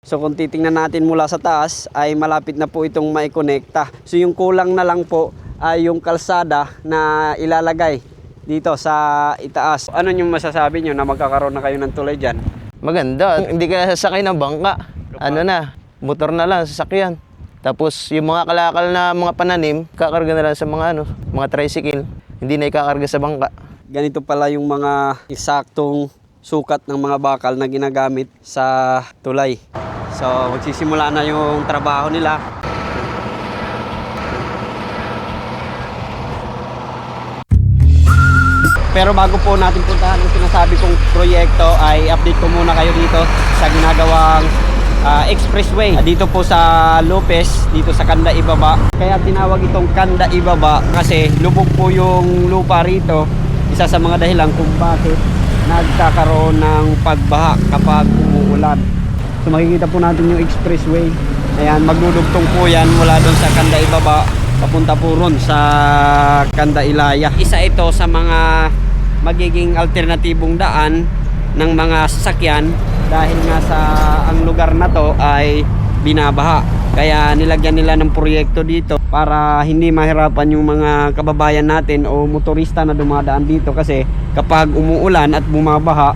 So kung titingnan natin mula sa taas ay malapit na po itong maikonekta. So yung kulang na lang po ay yung kalsada na ilalagay dito sa itaas. Ano yung masasabi nyo na magkakaroon na kayo ng tulay dyan? Maganda. Hindi ka sasakay ng bangka. Ano na, motor na lang, sasakyan. Tapos yung mga kalakal na mga pananim, kakarga na lang sa mga mga tricycle. Hindi na ikakarga sa bangka. Ganito pala yung mga eksaktong sukat ng mga bakal na ginagamit sa tulay. So magsisimula na yung trabaho nila. Pero bago po natin puntahan ang sinasabi kong proyekto ay update ko muna kayo dito sa ginagawang expressway. Dito po sa Lopez, dito sa Kanda Ibaba. Kaya tinawag itong Kanda Ibaba kasi lubog po yung lupa rito. Isa sa mga dahilan kung bakit nagkakaroon ng pagbaha kapag umuulan. So makikita po natin yung expressway. Ayan, magdudugtong po yan mula doon sa Kanda Ibaba papunta po ron sa Kanda Ilaya. Isa ito sa mga magiging alternatibong daan ng mga sasakyan dahil nga sa ang lugar na to ay binabaha. Kaya nilagyan nila ng proyekto dito para hindi mahirapan yung mga kababayan natin o motorista na dumadaan dito kasi kapag umuulan at bumabaha,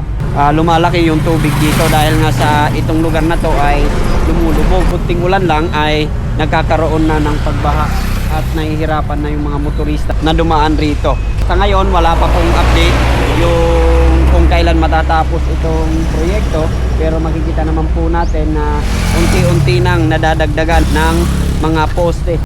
lumalaki yung tubig dito dahil nga sa itong lugar na to ay lumulubog. Kunting ulan lang ay nagkakaroon na ng pagbaha at nahihirapan na yung mga motorista na dumaan rito. Sa ngayon wala pa pong update yung kung kailan matatapos itong proyekto, pero makikita naman po natin na unti-unti nang nadadagdagan ng mga poste.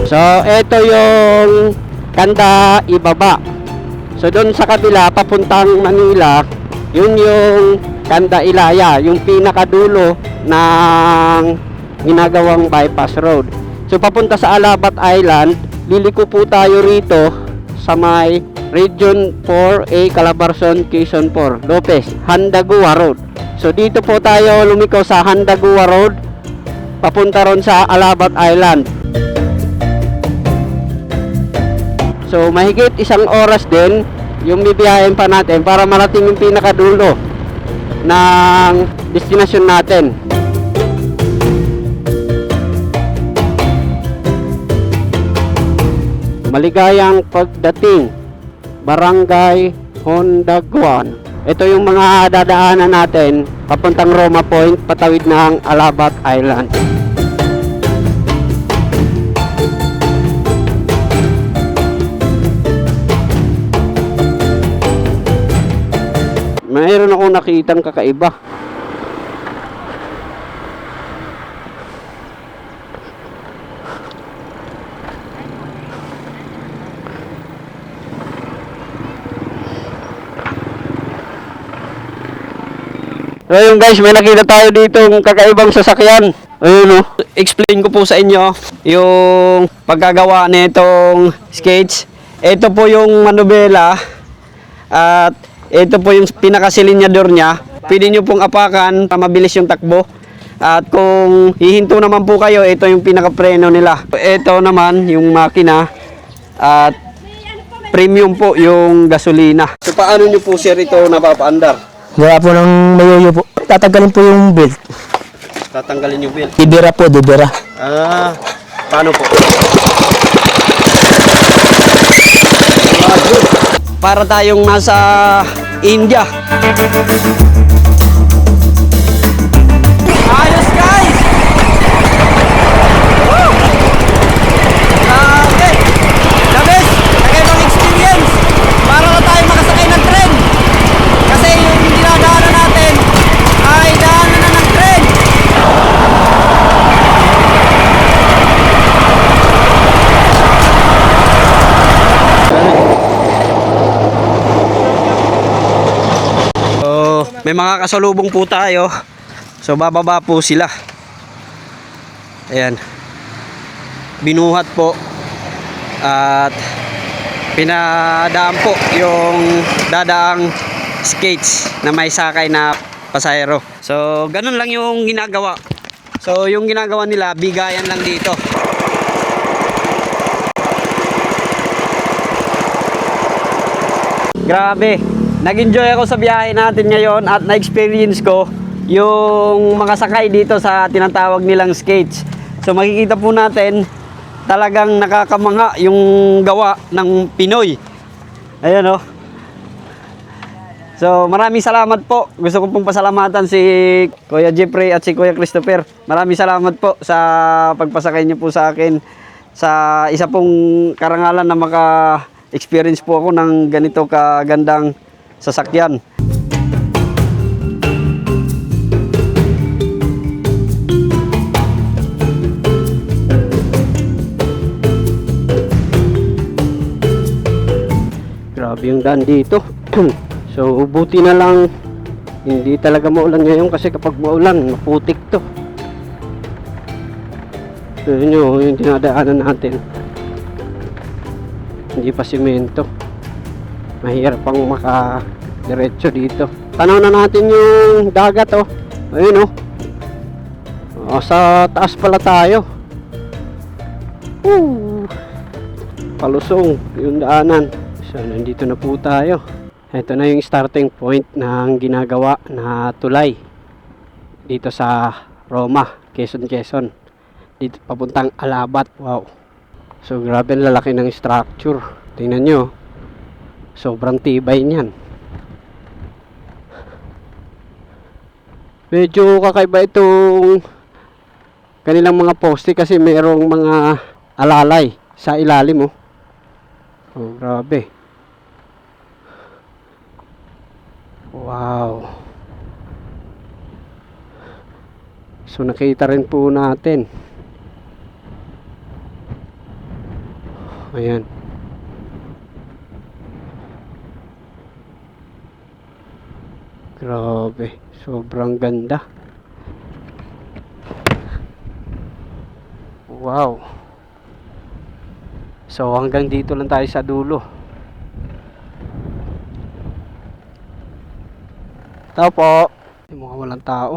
So, ito yung Kanda Ibaba. So, doon sa kabila, papuntang Manila, yun yung Kanda Ilaya, yung pinakadulo ng ginagawang bypass road. So, papunta sa Alabat Island, liliko po tayo rito sa may Region 4A, Calabarzon, Quezon 4, Lopez, Handagua Road. So, dito po tayo lumiko sa Handagua Road, papunta ron sa Alabat Island. So mahigit isang oras din yung bibiyahin pa natin para marating yung pinakadulo ng destination natin. Maligayang pagdating, Barangay Hondaguan. Ito yung mga dadaanan natin papuntang Roma Point, patawid ng Alabat Island. Mayroon akong nakitang kakaiba. Ayun guys, may nakita tayo ditong kakaibang sasakyan. Ayun oh. Explain ko po sa inyo yung paggagawa nitong skates. Ito po yung manubela at ito po yung pinakasilinyador niya. Pwede nyo pong apakan para mabilis yung takbo. At kung hihinto naman po kayo, ito yung pinakapreno nila. Ito naman yung makina. At premium po yung gasolina. So paano nyo po sir ito napapaandar? Wala po ng mayuyo po. Tatanggalin po yung belt. Tatanggalin yung wheel. Dibira po, dibira. Paano po? Para tayong nasa India. Ayos guys! Woo! Grabe! The best! Nagaibang experience! Para na tayo makasakay ng tren. Kasi yung dinadaanan natin ay daanan na ng tren. May mga kasalubong po tayo. So bababa po sila. Ayan. Binuhat po. At pinadaan po yung dadaang skates na may sakay na pasahero. So ganun lang yung ginagawa. So yung ginagawa nila, bigayan lang dito. Grabe, nag-enjoy ako sa biyahe natin ngayon at na-experience ko yung mga sakay dito sa tinatawag nilang skates. So makikita po natin, talagang nakakamangha yung gawa ng Pinoy. Ayan o. So maraming salamat po. Gusto ko pong pasalamatan si Kuya Jeffrey at si Kuya Christopher. Maraming salamat po sa pagpasakay niyo po sa akin sa isa pong karangalan na maka-experience po ako ng ganito kagandang sasakyan. Grabe yung daan dito. So buti na lang hindi talaga maulan ngayon, kasi kapag maulan maputik to. So yun yung dinadaanan natin, hindi pa simento, mahirap pang maka-diretso dito. Tanaw na natin yung dagat oh. Ayun oh. Sa taas pala tayo. Palusong yung daanan. So nandito na po tayo. Ito na yung starting point ng ginagawa na tulay dito sa Roma, Quezon. Dito papuntang Alabat. Wow. So grabe ang lalaki ng structure. Tingnan nyo. Sobrang tibay niyan. Medyo kakaiba itong kanilang mga poste kasi mayroong mga alalay sa ilalim oh. Oh, grabe. Wow. So nakita rin po natin. Ayan. Grabe, sobrang ganda. Wow. So hanggang dito lang tayo sa dulo. Tao po. Yung mga walang tao.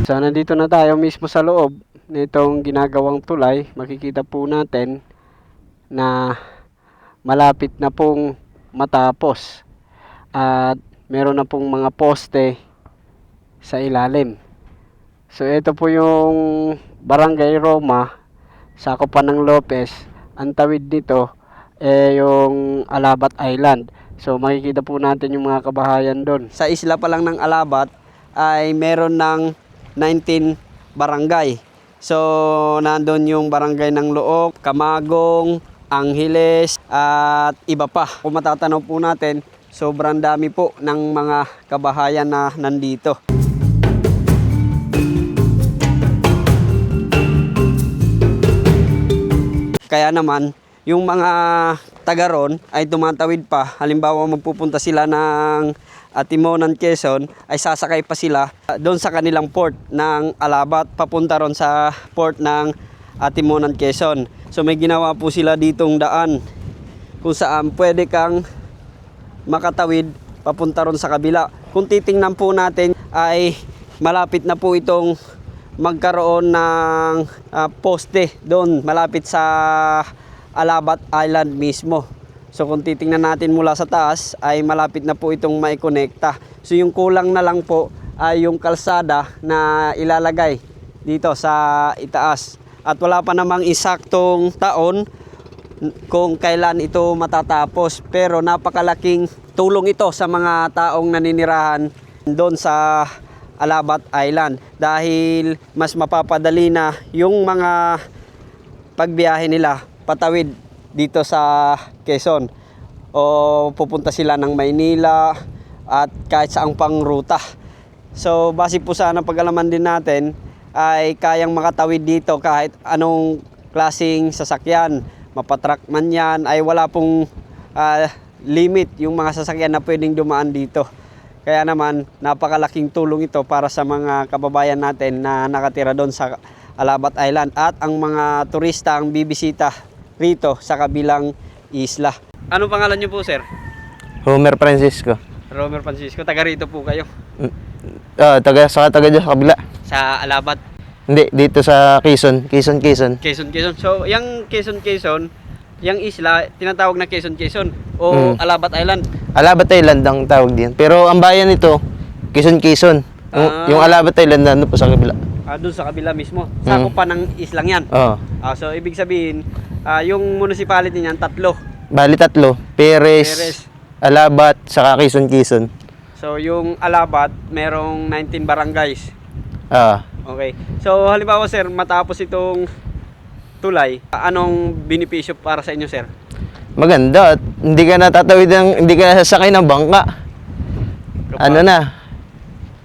So nandito na tayo mismo sa loob nitong ginagawang tulay. Makikita po natin na malapit na pong matapos at meron na pong mga poste sa ilalim. So ito po yung Barangay Roma, sakupan ng Lopez. Ang tawid nito yung Alabat Island. So makikita po natin yung mga kabahayan doon. Sa isla pa lang ng Alabat ay meron ng 19 barangay. So nandun yung barangay ng Look, Camagong, Angeles at iba pa. Kung matatanaw po natin, sobrang dami po ng mga kabahayan na nandito. Kaya naman, yung mga taga ron ay tumatawid pa. Halimbawa magpupunta sila ng Timonan, Quezon, ay sasakay pa sila doon sa kanilang port ng Alabat, papunta ron sa port ng Timonan, Quezon. So may ginawa po sila ditong daan kung saan pwede kang makatawid papunta ron sa kabila. Kung titingnan po natin ay malapit na po itong magkaroon ng poste doon malapit sa Alabat Island mismo. So kung titingnan natin mula sa taas ay malapit na po itong maikonekta. So yung kulang na lang po ay yung kalsada na ilalagay dito sa itaas. At wala pa namang isaktong taon kung kailan ito matatapos. Pero napakalaking tulong ito sa mga taong naninirahan doon sa Alabat Island. Dahil mas mapapadali na yung mga pagbiyahe nila patawid dito sa Quezon. O pupunta sila ng Maynila at kahit saang pang ruta. So base po sana pag-alaman din natin ay kayang makatawid dito kahit anong klaseng sasakyan, mapatruck man yan, ay wala pong limit yung mga sasakyan na pwedeng dumaan dito. Kaya naman, napakalaking tulong ito para sa mga kababayan natin na nakatira doon sa Alabat Island at ang mga turista ang bibisita rito sa kabilang isla. Ano pangalan niyo po, sir? Homer Francisco. Romer Francisco, taga rito po kayo Taga dyan sa kabila. sa Alabat, Hindi, dito sa Quezon. Quezon. Quezon. So, yung Quezon, yung isla, tinatawag na Quezon o Alabat Island. Alabat Island ang tawag din. Pero ang bayan nito, Quezon. Yung Alabat Island na po sa kabila. Doon sa kabila mismo. Sakop pa ng islang yan. Oo. So, ibig sabihin, yung municipality niyan, 3. Bali 3. Perez, Alabat, saka Quezon. So, yung Alabat, merong 19 barangays. Ah. Okay. So, halimbawa, sir, matapos itong tulay, anong benepisyo para sa inyo, sir? Maganda at hindi ka natatawid hindi ka sasakay ng bangka. Ano na?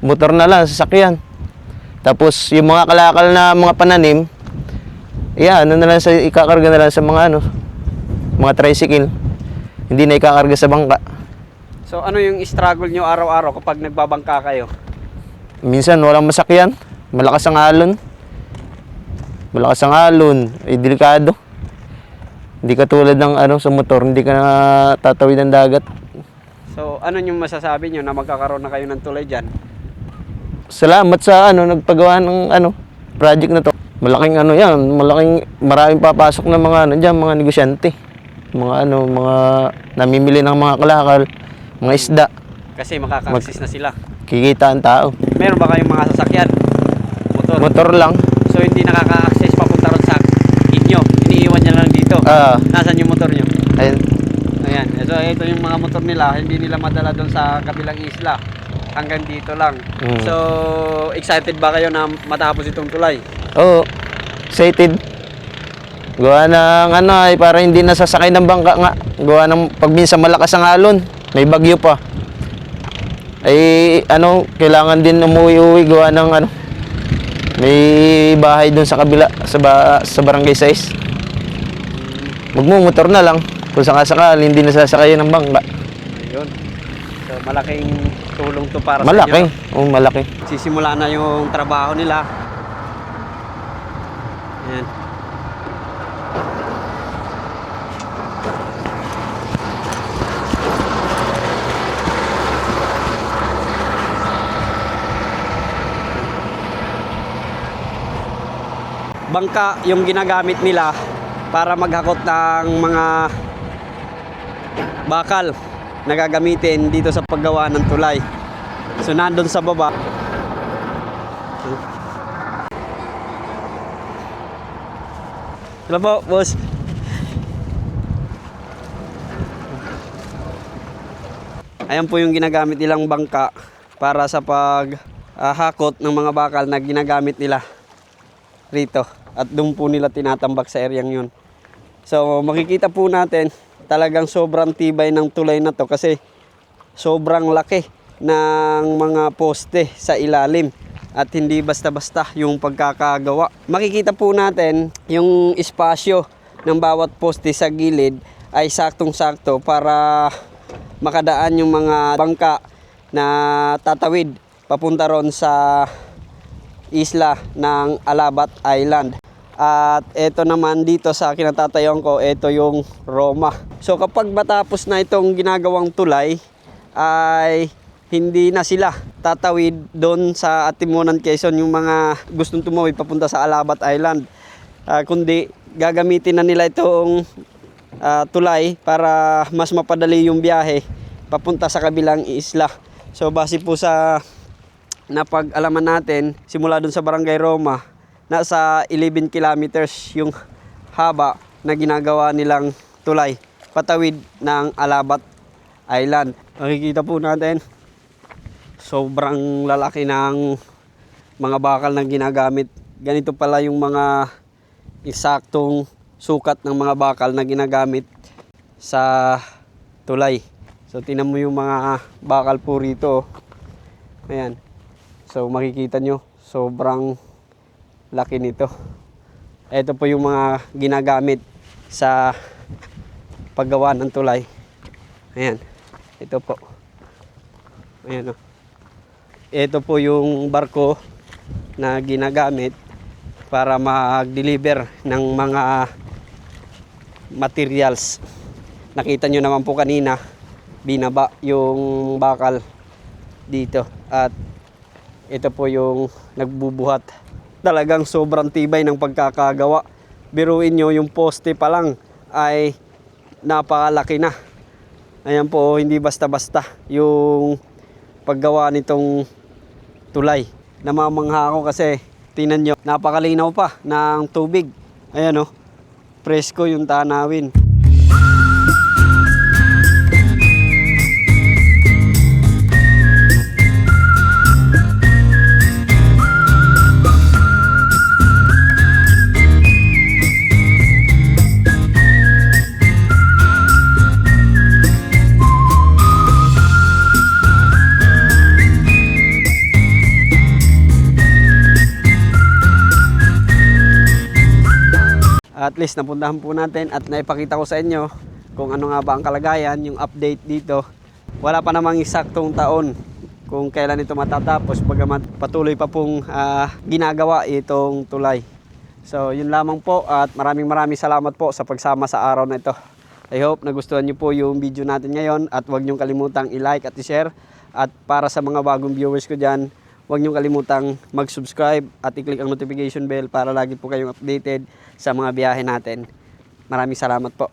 Motor na lang sasakyan. Tapos yung mga kalakal na mga pananim, ano na lang ikakarga na lang sa mga mga tricycle. Hindi na ikakarga sa bangka. So, ano yung struggle nyo araw-araw kapag nagbabangka kayo? Minsan walang masakyan, malakas ang alon, delikado. Hindi katulad ng sa motor, hindi ka na tatawid ng dagat. So, ano yung masasabi nyo na magkakaroon na kayo ng tulay dyan? Salamat sa nagpagawa ng project na to. Malaking maraming papasok na mga diyan, mga negosyante. Mga mga namimili ng mga kalakal, mga isda. Kasi makaka-access na sila. Kikita ang tao. Meron ba kayong mga sasakyan? Motor lang. So, hindi nakaka-access papunta ron sa inyo. Iniiwan niya lang dito. Nasaan yung motor nyo? Ayun. Ayan. So, ito yung mga motor nila. Hindi nila madala doon sa kabilang isla. Hanggang dito lang. So, excited ba kayo na matapos itong tulay? Oo. Excited. Gawa ng para hindi nasasakay ng bangka nga. Gawa ng pag minsan malakas ang alon. May bagyo pa. Ay, kailangan din umuwi-uwi gawa ng may bahay doon sa kabila, sa barangay 6. Magmumotor na lang. Kung sakasakali, hindi nasasakay ng bangka. Ayun. So, malaking tulong to para Malaki. sa inyo. Oo, malaki. Sisimula na yung trabaho nila. Ayan. Bangka yung ginagamit nila para maghakot ng mga bakal na gagamitin dito sa paggawa ng tulay. So, nandun sa baba. Hello po, boss. Ayan po yung ginagamit nilang bangka para sa paghakot ng mga bakal na ginagamit nila rito. At doon po nila tinatambak sa areang yun. So, makikita po natin talagang sobrang tibay ng tulay na to kasi sobrang laki ng mga poste sa ilalim at hindi basta-basta yung pagkakagawa. Makikita po natin yung espasyo ng bawat poste sa gilid ay saktong-sakto para makadaan yung mga bangka na tatawid papunta ron sa isla ng Alabat Island. At ito naman dito sa kinatatayuan ko, ito yung Roma. So kapag matapos na itong ginagawang tulay, ay hindi na sila tatawid doon sa Atimunan, Quezon, yung mga gustong tumawid papunta sa Alabat Island. Kundi gagamitin na nila itong tulay para mas mapadali yung biyahe papunta sa kabilang isla. So base po sa napag-alaman natin, simula doon sa Barangay Roma, nasa 11 kilometers yung haba na ginagawa nilang tulay patawid ng Alabat Island. Makikita po natin sobrang lalaki ng mga bakal na ginagamit. Ganito pala yung mga eksaktong sukat ng mga bakal na ginagamit sa tulay. So tingnan mo yung mga bakal po rito. Ayan. So makikita nyo sobrang laki nito. Ito po yung mga ginagamit sa paggawa ng tulay. Ayan. Ito po. Ayan o. Ito po yung barko na ginagamit para mag-deliver ng mga materials. Nakita nyo naman po kanina, binaba yung bakal dito. At ito po yung nagbubuhat. Talagang sobrang tibay ng pagkakagawa. Biruin nyo, yung poste pa lang ay napakalaki na. Ayan po, hindi basta-basta yung paggawa nitong tulay. Namamangha ako kasi tingnan nyo, napakalinaw pa ng tubig. Ayan o, presko yung tanawin. At least napuntahan po natin at naipakita ko sa inyo kung ano nga ba ang kalagayan, yung update dito. Wala pa namang eksaktong taon kung kailan ito matatapos, bagamat patuloy pa pong ginagawa itong tulay. So yun lamang po at maraming salamat po sa pagsama sa araw na ito. I hope nagustuhan nyo po yung video natin ngayon at huwag nyo kalimutang i-like at i-share. At para sa mga bagong viewers ko dyan, huwag nyo kalimutang mag-subscribe at i-click ang notification bell para lagi po kayong updated sa mga biyahe natin. Maraming salamat po.